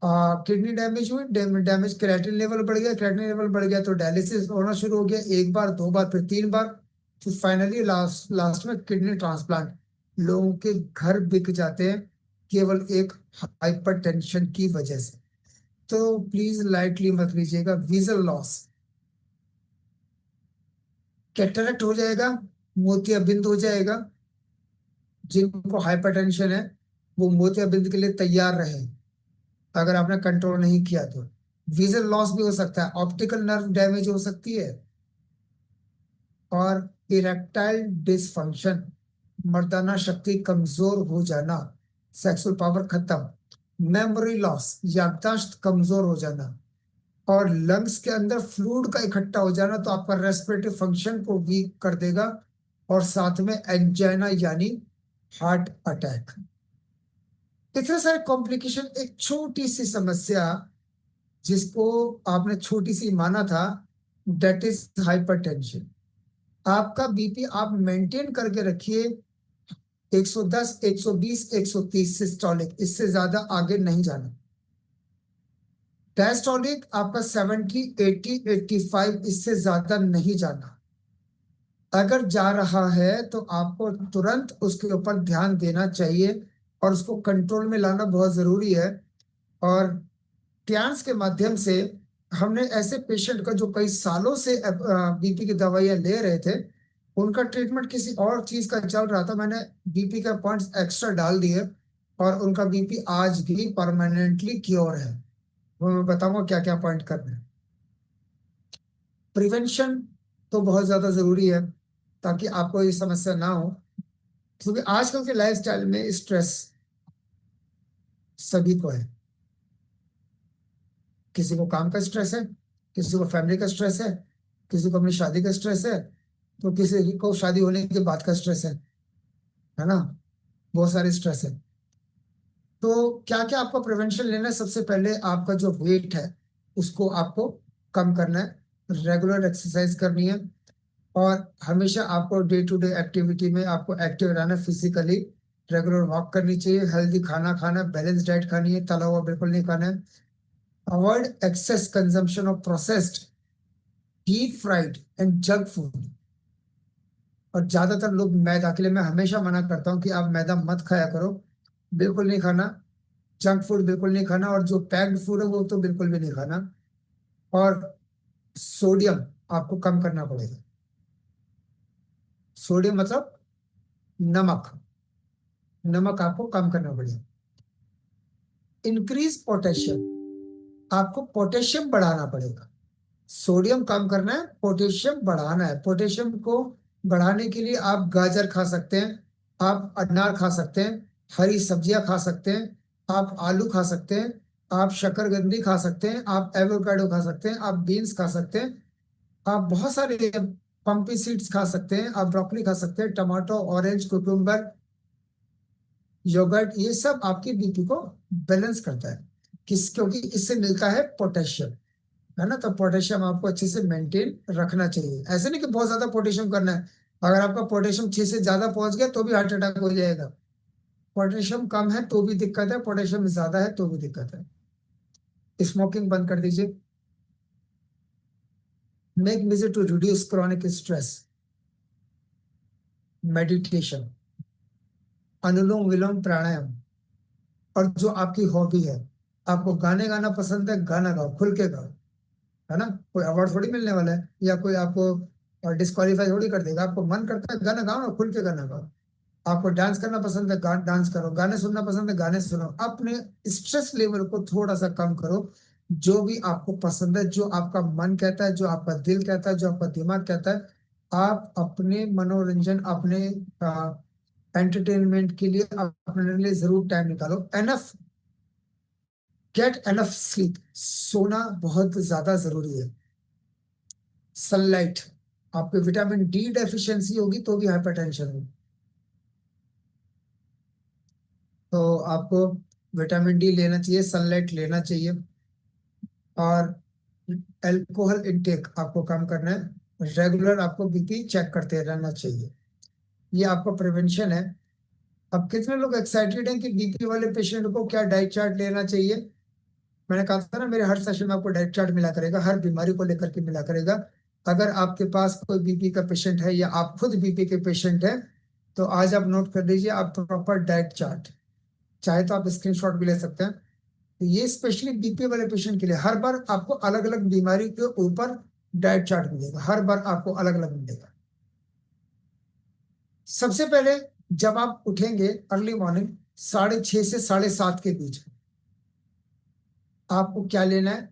Speaker 1: किडनी डैमेज हुई, डैमेज, क्रेटिन लेवल बढ़ गया, क्रेटिन लेवल बढ़ गया तो डायलिसिस होना शुरू हो गया, एक बार, दो बार, फिर तीन बार, फिर फाइनली लास्ट लास्ट में किडनी ट्रांसप्लांट। लोगों के घर बिक जाते हैं केवल एक हाइपरटेंशन की वजह से। तो प्लीज लाइटली मत लीजिएगा, विजन लॉस, कैटरेक्ट हो जाएगा, मोतियाबिंद हो जाएगा। जिनको हाइपरटेंशन है वो मोतियाबिंद के लिए तैयार रहे, अगर आपने कंट्रोल नहीं किया तो। विजन लॉस भी हो सकता है, ऑप्टिकल नर्व डैमेज हो सकती है, और इरेक्टाइल डिसफंक्शन, मर्दाना शक्ति कमजोर हो जाना, सेक्सुअल पावर खत्म, मेमोरी लॉस, याददाश्त कमजोर हो जाना, और लंग्स के अंदर फ्लूइड का इकट्ठा हो जाना, तो आपका रेस्पिरेटरी फंक्शन को वीक कर देगा, और साथ में एंजाइना यानी हार्ट अटैक। इतने सारे कॉम्प्लिकेशन, एक छोटी सी समस्या जिसको आपने छोटी सी माना था, डेट इज हाइपरटेंशन। आपका बीपी आप मेंटेन करके रखिए 110, 120, 130 सिस्टोलिक, इससे ज्यादा आगे नहीं जाना। डायस्टोलिक आपका 70, 80, 85, इससे ज्यादा नहीं जाना। अगर जा रहा है तो आपको तुरंत उसके ऊपर ध्यान देना चाहिए, और उसको कंट्रोल में लाना बहुत जरूरी है। और ट्यान्स के माध्यम से हमने ऐसे पेशेंट का जो कई सालों से बीपी की दवाइयां ले रहे थे, उनका ट्रीटमेंट किसी और चीज का चल रहा था, मैंने बीपी का पॉइंट्स एक्स्ट्रा डाल दिए, और उनका बीपी आज भी परमानेंटली क्योर है। वो मैं बताऊंगा क्या क्या पॉइंट करना है। प्रिवेंशन तो बहुत ज्यादा जरूरी है, ताकि आपको ये समस्या ना हो, क्योंकि आजकल के लाइफस्टाइल में स्ट्रेस सभी को है। किसी को काम का स्ट्रेस है, किसी को फैमिली का स्ट्रेस है, किसी को अपनी शादी का स्ट्रेस है, तो किसी को शादी होने के बाद का स्ट्रेस है ना, बहुत सारे स्ट्रेस है। तो क्या क्या आपको प्रिवेंशन लेना है, सबसे पहले आपका जो वेट है उसको आपको कम करना है, रेगुलर एक्सरसाइज करनी है, और हमेशा आपको डे टू डे एक्टिविटी में आपको एक्टिव रहना, फिजिकली रेगुलर वॉक करनी चाहिए, हेल्दी खाना खाना, बैलेंस डाइट खानी है, तला हुआ बिल्कुल नहीं खाना है, avoid excess consumption of processed, deep fried and junk food. और ज्यादातर लोग मैदा, के लिए मैं हमेशा मना करता हूँ कि आप मैदा मत खाया करो, बिल्कुल नहीं खाना, जंक फूड बिल्कुल नहीं खाना, और जो पैक्ड फूड है वो तो बिल्कुल भी नहीं खाना। और सोडियम आपको कम करना पड़ेगा, सोडियम मतलब नमक, नमक आपको कम करना पड़ेगा। इंक्रीज पोटेशियम, आपको पोटेशियम बढ़ाना पड़ेगा, सोडियम कम करना है, पोटेशियम बढ़ाना है। पोटेशियम को बढ़ाने के लिए आप गाजर खा सकते हैं, आप अनार खा सकते हैं, हरी सब्जियां खा सकते हैं, आप आलू खा सकते हैं, आप शकरकंदी खा सकते हैं, आप एवोकाडो खा सकते हैं, आप बीन्स खा सकते हैं, आप बहुत सारे पंपी सीड्स खा सकते हैं, आप ब्रोकली खा सकते हैं, टमाटो, ऑरेंज, कुकुम्बर, योगर्ट, ये सब आपकी बीपी को बैलेंस करता है। क्योंकि इससे मिलता है पोटेशियम, है ना। तो पोटेशियम आपको अच्छे से मेंटेन रखना चाहिए। ऐसे नहीं कि बहुत ज्यादा पोटेशियम करना है। अगर आपका पोटेशियम 6 से ज्यादा पहुंच गया तो भी हार्ट अटैक हो जाएगा। पोटेशियम कम है तो भी दिक्कत है, पोटेशियम ज्यादा है तो भी दिक्कत है। स्मोकिंग बंद कर दीजिए। Make music to reduce chronic stress. Meditation, anulom vilom, pranayama. और जो आपकी हॉबी है, आपको गाने गाना पसंद है, गाना गाओ, खुल के गाओ, है ना। कोई अवार्ड थोड़ी मिलने वाला है, या कोई आपको डिस्क्वालीफाई थोड़ी कर देगा। आपको मन करता है गाना गाओ ना, खुल के गाना गाओ। आपको डांस करना पसंद है, डांस करो। गाने सुनना पसंद है, गाने सुनो। अपने स्ट्रेस लेवल को थोड़ा सा कम करो। जो भी आपको पसंद है, जो आपका मन कहता है, जो आपका दिल कहता है, जो आपका दिमाग कहता है, आप अपने मनोरंजन, अपने एंटरटेनमेंट के लिए अपने लिए जरूर टाइम निकालो। एनफ, गेट एनफ स्लीप, सोना बहुत ज्यादा जरूरी है। सनलाइट, आपको विटामिन डी डेफिशिएंसी होगी तो भी हाइपरटेंशन होगी। तो आपको विटामिन डी लेना चाहिए, सनलाइट लेना चाहिए। और अल्कोहल इंटेक आपको कम करना है। रेगुलर आपको बीपी चेक करते रहना चाहिए। ये आपका प्रिवेंशन है। अब कितने लोग एक्साइटेड हैं कि बीपी वाले पेशेंट को क्या डाइट चार्ट लेना चाहिए। मैंने कहा था ना, मेरे हर सेशन में आपको डाइट चार्ट मिला करेगा, हर बीमारी को लेकर के मिला करेगा। अगर आपके पास कोई बीपी का पेशेंट है या आप खुद बीपी के पेशेंट हैं, तो आज आप नोट कर लीजिए, आप प्रॉपर डाइट चार्ट, चाहे तो आप स्क्रीनशॉट भी ले सकते हैं। तो ये स्पेशली बीपी वाले पेशेंट के लिए हर बार आपको अलग अलग बीमारी के ऊपर डाइट चार्ट मिलेगा, हर बार आपको अलग अलग मिलेगा। सबसे पहले जब आप उठेंगे अर्ली मॉर्निंग 6:30 से 7:30 के बीच, आपको क्या लेना है?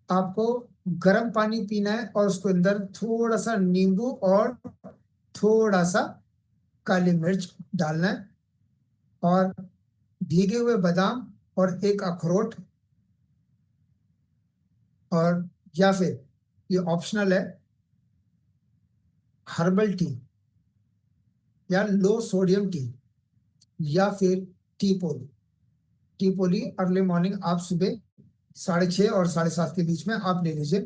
Speaker 1: आपको गर्म पानी पीना है और उसके अंदर थोड़ा सा नींबू और थोड़ा सा काली मिर्च डालना है, और भीगे हुए बादाम और एक अखरोट, और या फिर ये ऑप्शनल है, हर्बल टी या लो सोडियम टी, या फिर टी पोली। टी पोली अर्ली मॉर्निंग आप सुबह 6:30 और 7:30 के बीच में आप ले लीजिए।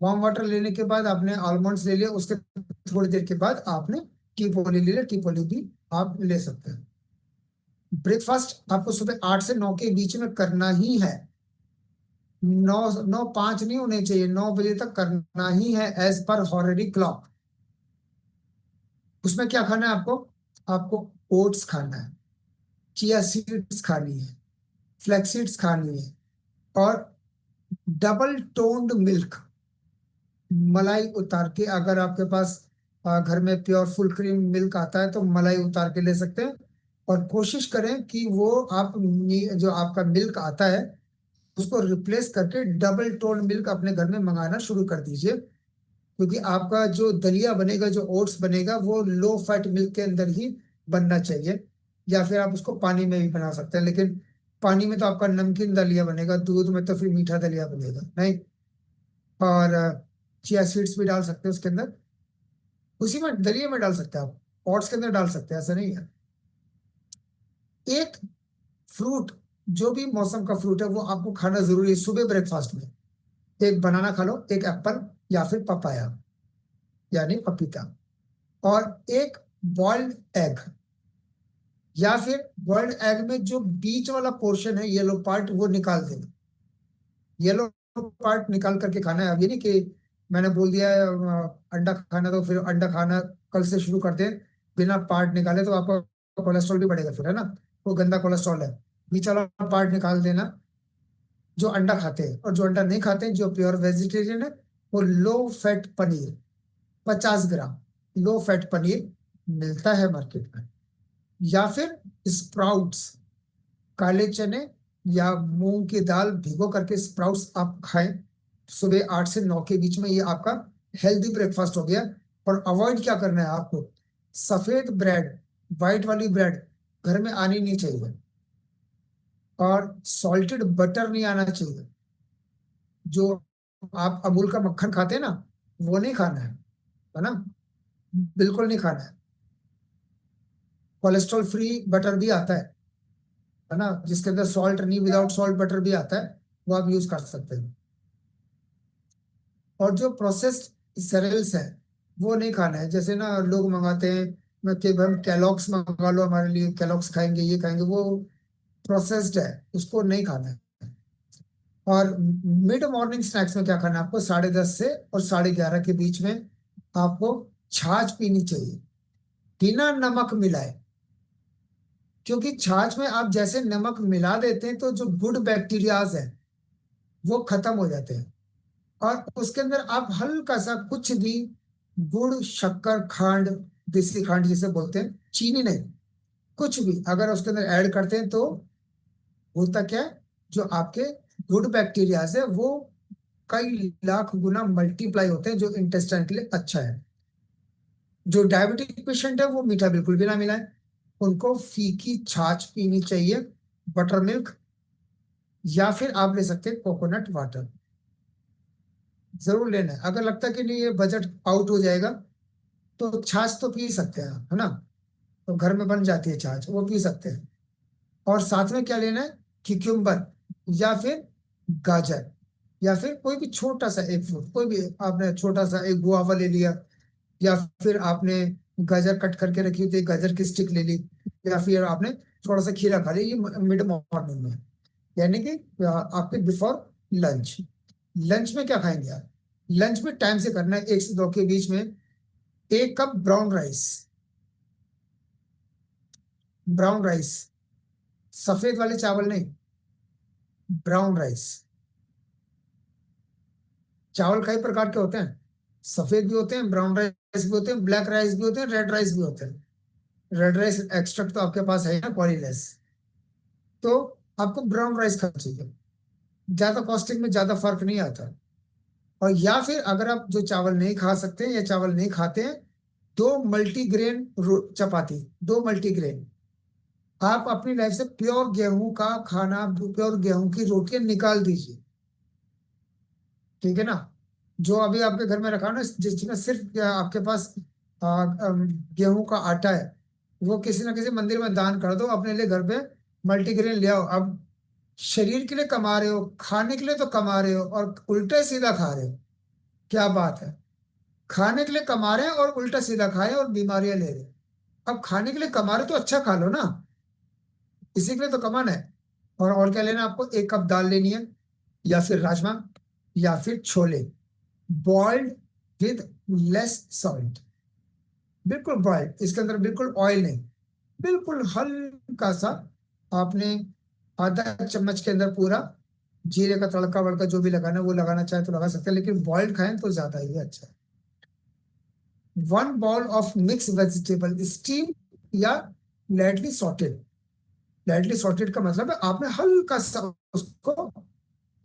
Speaker 1: वार्म वाटर लेने के बाद आपने आलमंड्स ले लिया, उसके थोड़ी देर के बाद आपने टी पोली ले लिया। टी पोली भी आप ले सकते हैं। ब्रेकफास्ट आपको सुबह 8 से 9 के बीच में करना ही है। 9:05 नहीं होने चाहिए, 9 बजे तक करना ही है एज पर हॉरेरी क्लॉक। उसमें क्या खाना है आपको? आपको ओट्स खाना है, चिया सीड्स खानी है, फ्लैक्स सीड्स खानी है, और डबल टोन्ड मिल्क, मलाई उतार के। अगर आपके पास घर में प्योर फुल क्रीम मिल्क आता है तो मलाई उतार के ले सकते हैं। और कोशिश करें कि वो आप जो आपका मिल्क आता है उसको रिप्लेस करके डबल टोन मिल्क अपने घर में मंगाना शुरू कर दीजिए। क्योंकि आपका जो दलिया बनेगा, जो ओट्स बनेगा, वो लो फैट मिल्क के अंदर ही बनना चाहिए। या फिर आप उसको पानी में भी बना सकते हैं, लेकिन पानी में तो आपका नमकीन दलिया बनेगा, दूध में तो फिर मीठा दलिया बनेगा नहीं। और चिया सीड्स भी डाल सकते हैं उसके अंदर, उसी में दलिया में डाल सकते हैं, आप ओट्स के अंदर डाल सकते हैं, ऐसा नहीं है। एक फ्रूट, जो भी मौसम का फ्रूट है वो आपको खाना जरूरी है सुबह ब्रेकफास्ट में। एक बनाना खा लो, एक एप्पल, या फिर पपाया यानी पपीता, और एक बॉइल्ड एग। या फिर बॉइल्ड एग में जो बीच वाला पोर्शन है, येलो पार्ट, वो निकाल देना। येलो पार्ट निकाल करके खाना है। अब ये नहीं कि मैंने बोल दिया है अंडा खाना तो फिर अंडा खाना कल से शुरू कर दें बिना पार्ट निकाले, तो आपका कोलेस्ट्रॉल भी बढ़ेगा फिर, है ना। वो गंदा कोलेस्ट्रॉल है। बीच वाला पार्ट निकाल देना। जो अंडा खाते हैं और जो अंडा नहीं खाते हैं, जो प्योर वेजिटेरियन है, वो लो फैट पनीर, 50 ग्राम लो फैट पनीर मिलता है मार्केट में। या फिर स्प्राउट्स, काले चने या मूंग की दाल भिगो करके स्प्राउट्स आप खाएं सुबह 8 से 9 के बीच में। ये आपका हेल्दी ब्रेकफास्ट हो गया। और अवॉइड क्या करना है आपको, सफेद ब्रेड, व्हाइट वाली ब्रेड घर में आनी नहीं चाहिए, और सॉल्टेड बटर नहीं आना चाहिए। जो आप अमूल का मक्खन खाते हैं ना, वो नहीं खाना है ना, बिल्कुल नहीं खाना है। कोलेस्ट्रॉल फ्री बटर भी आता है ना, जिसके अंदर सॉल्ट नहीं, विदाउट सॉल्ट बटर भी आता है, वो आप यूज कर सकते हैं। और जो प्रोसेस्ड सेरेल्स है वो नहीं खाना है। जैसे ना लोग मंगाते हैं मैं कि हम कैलॉग्स मंगा लो हमारे लिए, कैलॉग्स खाएंगे, ये खाएंगे, वो प्रोसेस्ड है, उसको नहीं खाना है। और मिड मॉर्निंग स्नैक्स में क्या खाना है आपको, 10:30 से और 11:30 के बीच में आपको छाछ पीनी चाहिए, बिना नमक मिलाए। क्योंकि छाछ में आप जैसे नमक मिला देते हैं तो जो गुड बैक्टीरियाज है वो खत्म हो जाते हैं। और उसके अंदर आप हल्का सा कुछ भी, गुड़, शक्कर, खांड, देसी खांड जिसे बोलते हैं, चीनी नहीं, कुछ भी अगर उसके अंदर ऐड करते हैं तो होता क्या है, जो आपके गुड बैक्टीरियाज है वो कई लाख गुना मल्टीप्लाई होते हैं, जो इंटेस्टाइन के लिए अच्छा है। जो डायबिटिक पेशेंट है वो मीठा बिल्कुल भी ना मिलाए, उनको फीकी छाछ पीनी चाहिए, बटर मिल्क, या फिर आप ले सकते हैं कोकोनट वाटर, जरूर लेना है। अगर लगता है कि नहीं ये बजट आउट हो जाएगा तो छाछ तो पी सकते हैं आप, है ना, तो घर में बन जाती है छाछ, वो पी सकते हैं। और साथ में क्या लेना है, क्यूक्यूम्बर, या फिर गाजर, या फिर कोई भी छोटा सा एक फ्रूट, कोई भी आपने छोटा सा एक गुआवा ले लिया, या फिर आपने गाजर कट करके रखी हुई थी, गाजर की स्टिक ले ली, या फिर आपने थोड़ा सा खीरा खा लिया, ये मिड मॉर्निंग में, यानी कि आपके बिफोर लंच। लंच में क्या खाएंगे आप, लंच में टाइम से करना है, 1 से 2 के बीच में 1 cup brown rice, brown rice, सफेद वाले चावल नहीं, ब्राउन राइस। चावल कई प्रकार के होते हैं, सफेद भी होते हैं, ब्राउन राइस भी होते हैं, ब्लैक राइस भी होते हैं, रेड राइस भी होते हैं। रेड राइस एक्सट्रैक्ट तो आपके पास है ना, पॉलीलेस, तो आपको ब्राउन राइस खाना चाहिए, ज्यादा कॉस्टिंग में ज्यादा फर्क नहीं आता। और या फिर अगर आप जो चावल नहीं खा सकते या चावल नहीं खाते हैं, 2 मल्टीग्रेन चपाती, 2 मल्टीग्रेन, आप अपनी लाइफ से प्योर गेहूं का खाना, प्योर गेहूं की रोटियां निकाल दीजिए, ठीक है ना। जो अभी आपके घर में रखा ना, जिसमें सिर्फ आपके पास गेहूं का आटा है, वो किसी ना किसी मंदिर में दान कर दो, अपने लिए घर पे मल्टीग्रेन ले आओ। अब शरीर के लिए कमा रहे हो, खाने के लिए तो कमा रहे हो, और उल्टे सीधा खा रहे हो, क्या बात है। खाने के लिए कमा रहे हैं और उल्टा सीधा खा रहे हैं और बीमारियां ले रहे हैं। अब खाने के लिए कमा रहे हो तो अच्छा खा लो ना, इसी के लिए तो कमाना है। और क्या लेना है आपको, 1 कप दाल लेनी है, या फिर राजमा, या फिर chole, boiled with less salt, बिल्कुल बॉइल्ड, इसके अंदर बिल्कुल ऑयल नहीं, बिल्कुल हल्का सा। आपने आधा चम्मच के अंदर पूरा जीरे का तड़का वड़का जो भी लगाना है वो लगाना चाहे तो लगा सकते हैं, लेकिन बॉइल्ड खाएं तो ज्यादा ही अच्छा है। 1 bowl of mix vegetable steam, या लाइटली सॉटेड। लाइटली सॉटेड का मतलब है आपने हल्का सा उसको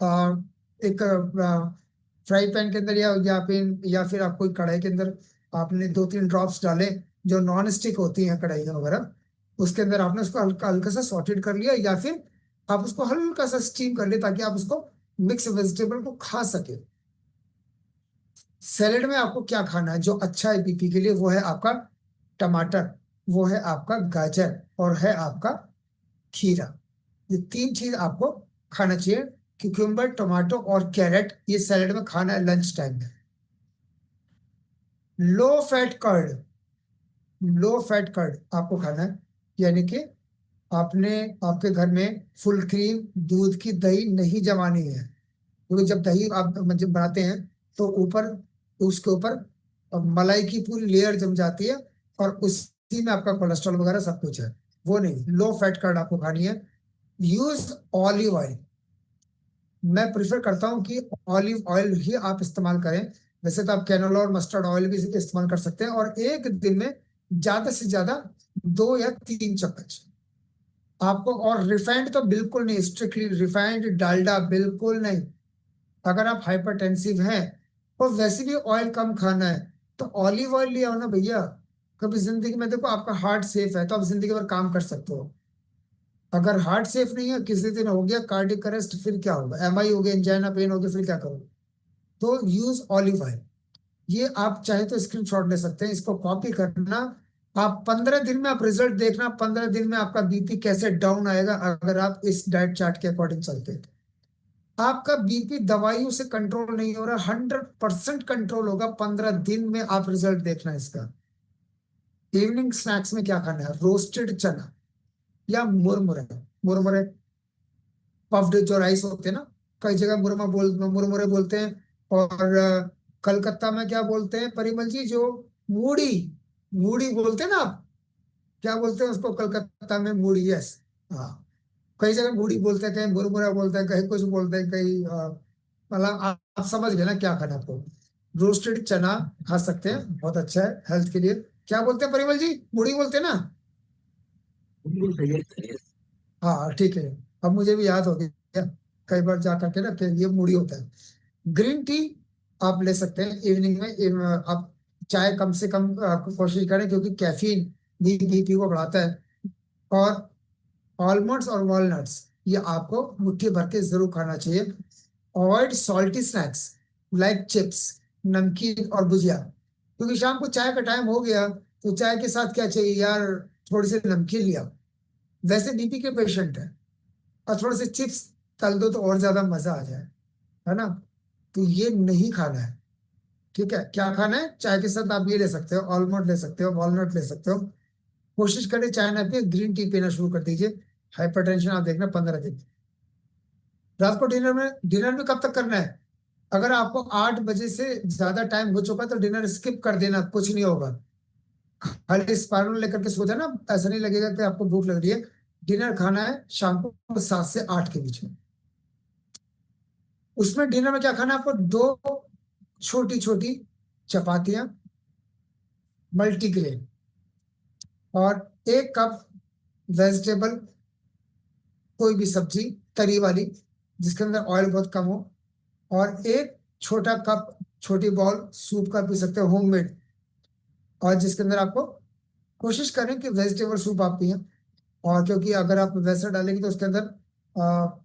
Speaker 1: आ, एक फ्राई पैन के अंदर, या फिर आप कोई कढ़ाई के अंदर आपने 2-3 ड्रॉप्स डाले, जो नॉन स्टिक होती हैं कढ़ाई वगैरह, उसके अंदर आपने उसको हल्का हल्का सा सॉटेड कर लिया, या फिर आप उसको हल्का सा स्टीम कर ले, ताकि आप उसको मिक्स वेजिटेबल को खा सके। सैलेड में आपको क्या खाना है जो अच्छा है बीपी के लिए, वो है आपका टमाटर, वो है आपका गाजर, और है आपका खीरा। ये 3 चीज आपको खाना चाहिए, क्यूक्यूम्बर, टमाटो और कैरेट, ये सैलेड में खाना है लंच टाइम में। Low fat curd, low fat curd आपको खाना है, यानी कि आपने आपके घर में फुल क्रीम दूध की दही नहीं जमानी है, क्योंकि जब दही आप जब बनाते हैं तो ऊपर, उसके ऊपर मलाई की पूरी लेयर जम जाती है, और उसी में आपका कोलेस्ट्रॉल वगैरह सब कुछ है, वो नहीं। लो फैट कर्ड आपको खानी है। यूज ऑलिव ऑयल, मैं प्रिफर करता हूँ कि ऑलिव ऑयल ही आप इस्तेमाल करें। वैसे तो आप कैनोला और मस्टर्ड ऑयल भी इस्तेमाल कर सकते हैं, और एक दिन में ज्यादा से ज्यादा 2 या 3 चम्मच आपको। और रिफाइंड तो बिल्कुल नहीं, स्ट्रिक्टली रिफाइंड डालडा बिल्कुल नहीं। अगर आप हाइपरटेंसिव हैं और वैसे भी ऑयल कम खाना है, तो ऑलिव ऑयल लिया हो ना भैया, कभी जिंदगी में देखो आपका हार्ट सेफ है तो आप जिंदगी भर काम कर सकते हो। अगर हार्ट सेफ नहीं है, किसी दिन हो गया कार्डियक अरेस्ट, फिर क्या होगा, एमआई हो गया, एंजाइना पेन हो गया, फिर क्या करोगे। तो यूज ऑलिव ऑयल। ये आप चाहे तो स्क्रीनशॉट ले सकते हैं, इसको कॉपी करना। आप 15 दिन में आप रिजल्ट देखना, 15 दिन में आपका बीपी कैसे डाउन आएगा अगर आप इस डाइट चार्ट के अकॉर्डिंग चलते हैं। आपका बीपी दवाइयों से कंट्रोल नहीं हो रहा, 100% कंट्रोल होगा 15 दिन में। आप रिजल्ट देखना इसका। इवनिंग स्नैक्स में क्या खाना है, रोस्टेड चना या मुरमुरे। मुरमुरे पफ्ड जो राइस होते हैं ना, कई जगह मुरमुरे बोलते हैं। और कलकत्ता में क्या बोलते हैं परिमल जी, जो मूढ़ी, मूढ़ी बोलते हैं ना आप, क्या बोलते हैं उसको कलकत्ता में, मूढ़ी, यस। हाँ, कई जगह मूढ़ी बोलते हैं, कहीं मुरमुरा बोलते हैं, कहीं कुछ बोलते हैं, कहीं मतलब आप समझ गए ना क्या खाना आपको। रोस्टेड चना खा सकते हैं, बहुत अच्छा है हेल्थ के लिए। क्या बोलते हैं परिमल जी, मूढ़ी बोलते हैं ना। हाँ ठीक है, अब मुझे भी याद हो गया, कई बार जा करके ना कि ये मूढ़ी होता है। ग्रीन टी आप ले सकते हैं इवनिंग में। आप चाय कम से कम कोशिश करें, क्योंकि कैफीन भी बीपी को बढ़ाता है। और आलमंड्स और वॉलनट्स ये आपको मुट्ठी भर के जरूर खाना चाहिए। Avoid salty snacks like chips, नमकीन और भुजिया, क्योंकि शाम को चाय का टाइम हो गया तो चाय के साथ क्या चाहिए यार, थोड़ी सी नमकीन लिया। वैसे बीपी के पेशेंट है, और थोड़े से चिप्स तल दो तो और ज्यादा मजा आ जाए, है ना। तो ये नहीं खाना है। ठीक है, क्या खाना है, चाय के साथ आप ये ले सकते हो, आलमंड ले सकते हो, वॉलनट ले सकते हो। कोशिश करें चाय ना पिए, ग्रीन टी पीना शुरू कर दीजिए। हाइपरटेंशन आप देखना 15 दिन। रात को डिनर में कब तक करना है, अगर आपको 8 बजे से ज्यादा टाइम हो चुका तो डिनर स्किप कर देना, कुछ नहीं होगा। खाली स्पाइरल लेकर के सो जाना, ऐसा नहीं लगेगा कि आपको भूख लग रही है। डिनर खाना है शाम को 7 से 8 के बीच में। उसमें डिनर में क्या खाना है आपको, 2 छोटी छोटी चपातियां मल्टीग्रेन, और 1 कप वेजिटेबल, कोई भी सब्जी तरी वाली जिसके अंदर ऑयल बहुत कम हो। और 1 छोटा कप, छोटी बॉल सूप का पी सकते हो होममेड, और जिसके अंदर आपको कोशिश करें कि वेजिटेबल सूप आप पिए। और क्योंकि अगर आप वैसा डालेंगे तो उसके अंदर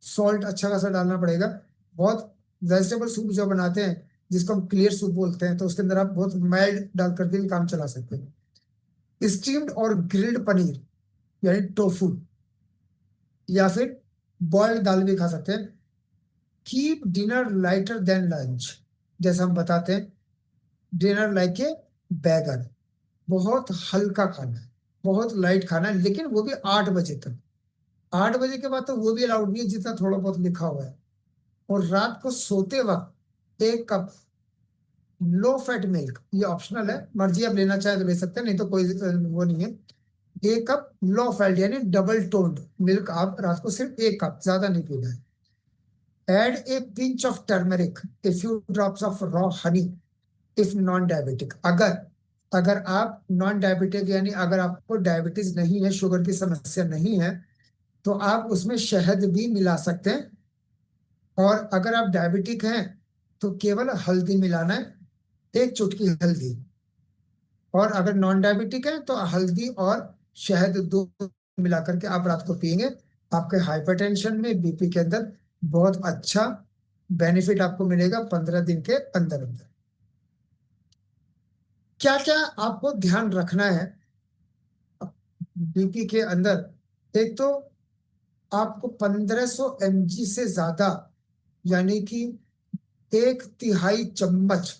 Speaker 1: सॉल्ट अच्छा खासा डालना पड़ेगा बहुत। वेजिटेबल सूप जो बनाते हैं जिसको हम क्लियर सूप बोलते हैं, तो उसके अंदर आप बहुत माइल्ड डाल करके भी काम चला सकते हैं। स्टीम्ड और ग्रिल्ड पनीर यानी टोफू, या फिर बॉइल्ड दाल भी खा सकते हैं। Keep dinner lighter than lunch, जैसा हम बताते हैं, डिनर लाइक ए बैगर, बहुत हल्का खाना है, बहुत लाइट खाना है, लेकिन वो भी 8 बजे तक। 8 बजे के बाद तो वो भी अलाउड नहीं है जितना थोड़ा बहुत लिखा हुआ है। और रात को सोते वक्त 1 कप लो फैट मिल्क, ये ऑप्शनल है, मर्जी आप लेना चाहे तो ले सकते हैं, नहीं तो कोई वो नहीं है। 1 कप लो फैट यानी डबल टोन्ड मिल्क आप रात को सिर्फ 1 कप, ज्यादा नहीं पीना है। Add a pinch of turmeric, a few drops of raw honey if non diabetic. अगर अगर आप नॉन डायबिटिक यानी अगर आपको डायबिटीज नहीं है, शुगर की समस्या नहीं है, तो आप उसमें शहद भी मिला सकते हैं। और अगर आप डायबिटिक हैं तो केवल हल्दी मिलाना है, 1 चुटकी हल्दी। और अगर नॉन डायबिटिक है तो हल्दी और शहद दो मिला करके आप रात को पिएंगे। आपके हाइपरटेंशन में, बीपी के अंदर बहुत अच्छा बेनिफिट आपको मिलेगा 15 दिन के अंदर अंदर। क्या क्या आपको ध्यान रखना है बीपी के अंदर। एक तो आपको 1500 mg से ज्यादा, यानी कि 1/3 चम्मच,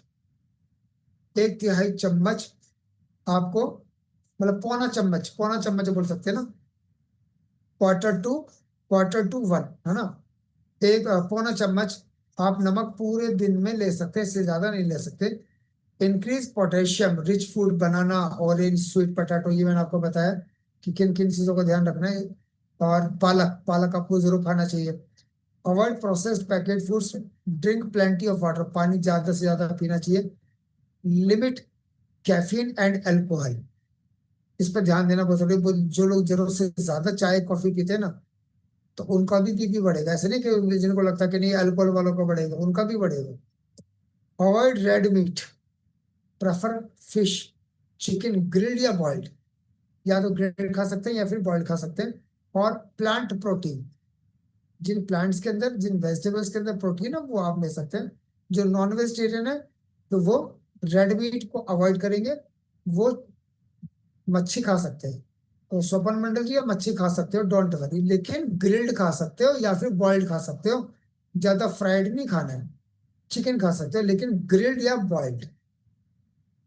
Speaker 1: 1/3 चम्मच आपको, मतलब पौना चम्मच बोल सकते हैं ना, क्वार्टर टू 1, है ना। पौना चम्मच आप नमक पूरे दिन में ले सकते हैं, इससे ज्यादा नहीं ले सकते। इंक्रीज पोटेशियम रिच फूड, बनाना, ऑरेंज, स्वीट पोटैटो, ये मैंने आपको बताया कि किन किन चीजों का ध्यान रखना है। और पालक, पालक आपको जरूर खाना चाहिए। Avoid processed packet foods, drink plenty of water, पानी ज्यादा से ज्यादा पीना चाहिए। लिमिट कैफीन एंड अल्कोहल, इस पर ध्यान देना बहुत जरूरी है। जो लोग जरूरत से ज्यादा चाय कॉफी पीते हैं ना, तो उनका भी बीपी बढ़ेगा। ऐसे नहीं कि जिनको लगता है कि नहीं अल्कोहल वालों का बढ़ेगा, उनका भी बढ़ेगा। Avoid red meat, prefer fish, chicken grilled या बॉइल्ड, या तो ग्रिल्ड खा सकते हैं या फिर बॉइल्ड खा सकते हैं। और प्लांट प्रोटीन, जिन प्लांट्स के अंदर, जिन वेजिटेबल्स के अंदर प्रोटीन है वो आप ले सकते हैं। जो नॉन वेजिटेरियन है तो वो रेड मीट को अवॉइड करेंगे, वो मच्छी खा सकते हैं। तो स्वपन मंडल जी, आप मच्छी खा सकते हो, डोंट वरी, लेकिन ग्रिल्ड खा सकते हो या फिर बॉइल्ड खा सकते हो, ज्यादा फ्राइड नहीं खाना है। चिकन खा सकते हो लेकिन ग्रिल्ड या बॉइल्ड।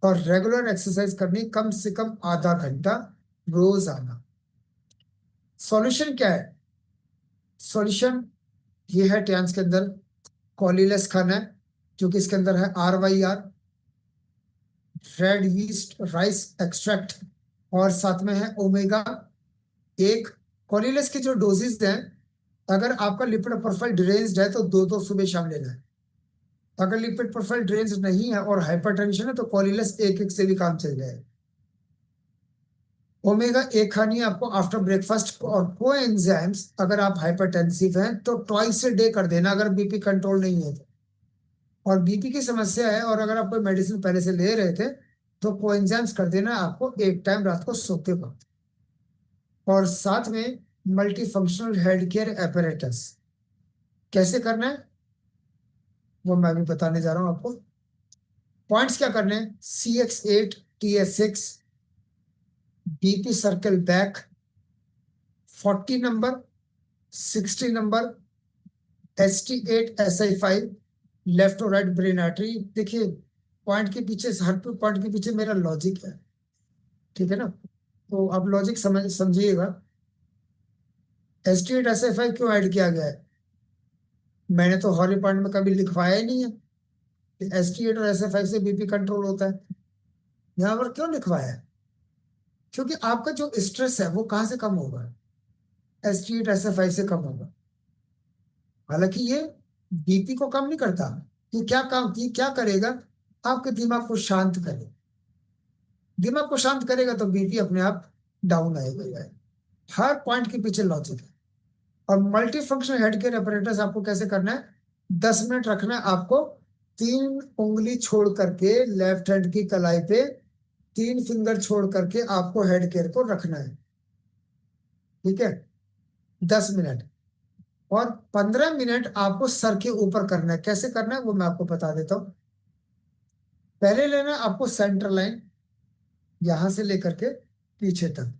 Speaker 1: और रेगुलर एक्सरसाइज करनी, कम से कम आधा घंटा रोजाना। सॉल्यूशन क्या है? सॉल्यूशन ये है, टैंस के अंदर कॉलीलेस खाना है, जो कि इसके अंदर है RYR, red yeast rice extract, और साथ में है ओमेगा एक। कॉलीलेस की जो डोजेज हैं, अगर आपका लिपिड प्रोफाइल ड्रेन्ड है तो दो दो सुबह शाम लेना है। अगर लिपिड प्रोफाइल ड्रेन्ड नहीं है और हाइपरटेंशन है तो कॉलीलेस एक एक से भी काम चल जाएगा। ओमेगा एक खानी है आपको आफ्टर ब्रेकफास्ट। और कोएंजाइम्स, अगर आप हाइपरटेंसिव हैं तो ट्वाइस ए डे कर देना, अगर बीपी कंट्रोल नहीं है तो। और बीपी की समस्या है और अगर आप कोई मेडिसिन पहले से ले रहे थे तो कोएंजाइम्स कर देना आपको एक टाइम रात को सोते वक्त। और साथ में multi functional head care apparatus कैसे करना है वो मैं भी बताने जा रहा हूं आपको। पॉइंट्स क्या करने हैं? CX8, TS6, BP circle back, 40 number, 60 number, ST8 SI5, left और राइट ब्रेन आर्टरी। देखिए, पॉइंट के पीछे, हर पॉइंट के पीछे मेरा लॉजिक है, ठीक है ना? तो आप लॉजिक समझिएगा। ST8 SI5 क्यों ऐड किया गया है? मैंने तो हॉरी पॉइंट में कभी लिखवाया ही नहीं है कि ST8 और SI5 से बीपी कंट्रोल होता है। यहाँ पर क्यों लिखवाया है? क्योंकि आपका जो स्ट्रेस है वो कहाँ से कम होगा? ST8 SI5 से कम होगा। हालांकि ये बीपी को कम नहीं करता, ये क्या काम, ये क्या करेगा? आपके दिमाग को शांत करेगा। दिमाग को शांत करेगा तो बीपी अपने आप डाउन आएगा। हर पॉइंट के पीछे लॉजिक है। और multi functional head care apparatus आपको कैसे करना है? 10 मिनट रखना है आपको, 3 उंगली छोड़ करके लेफ्ट हैंड की कलाई पे, 3 फिंगर छोड़ करके आपको हेड केयर को रखना है, ठीक है? 10 मिनट। और 15 मिनट आपको सर के ऊपर करना है। कैसे करना है वो मैं आपको बता देता हूँ। पहले लेना है आपको सेंटर लाइन, यहां से लेकर के पीछे तक।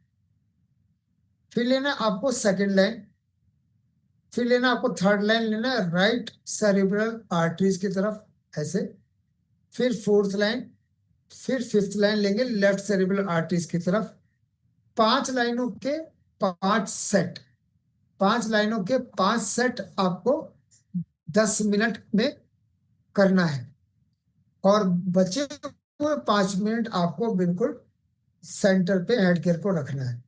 Speaker 1: फिर लेना है आपको सेकंड लाइन। फिर लेना आपको थर्ड लाइन, लेना है राइट सेरिब्रल आर्टरीज की तरफ ऐसे। फिर फोर्थ लाइन। फिर फिफ्थ लाइन लेंगे लेफ्ट सेरिब्रल आर्टरीज की तरफ। 5 लाइनों के 5 सेट, 5 लाइनों के 5 सेट आपको 10 मिनट में करना है। और बचे हुए 5 मिनट आपको बिल्कुल सेंटर पे हेड केयर को रखना है।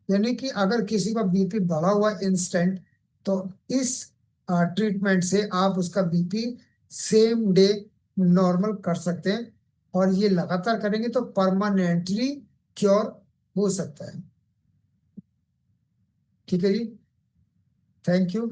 Speaker 1: यानी कि अगर किसी का बीपी बढ़ा हुआ इंस्टेंट, तो इस ट्रीटमेंट से आप उसका बीपी सेम डे नॉर्मल कर सकते हैं। और ये लगातार करेंगे तो परमानेंटली क्योर हो सकता है। ठीक है जी, थैंक यू।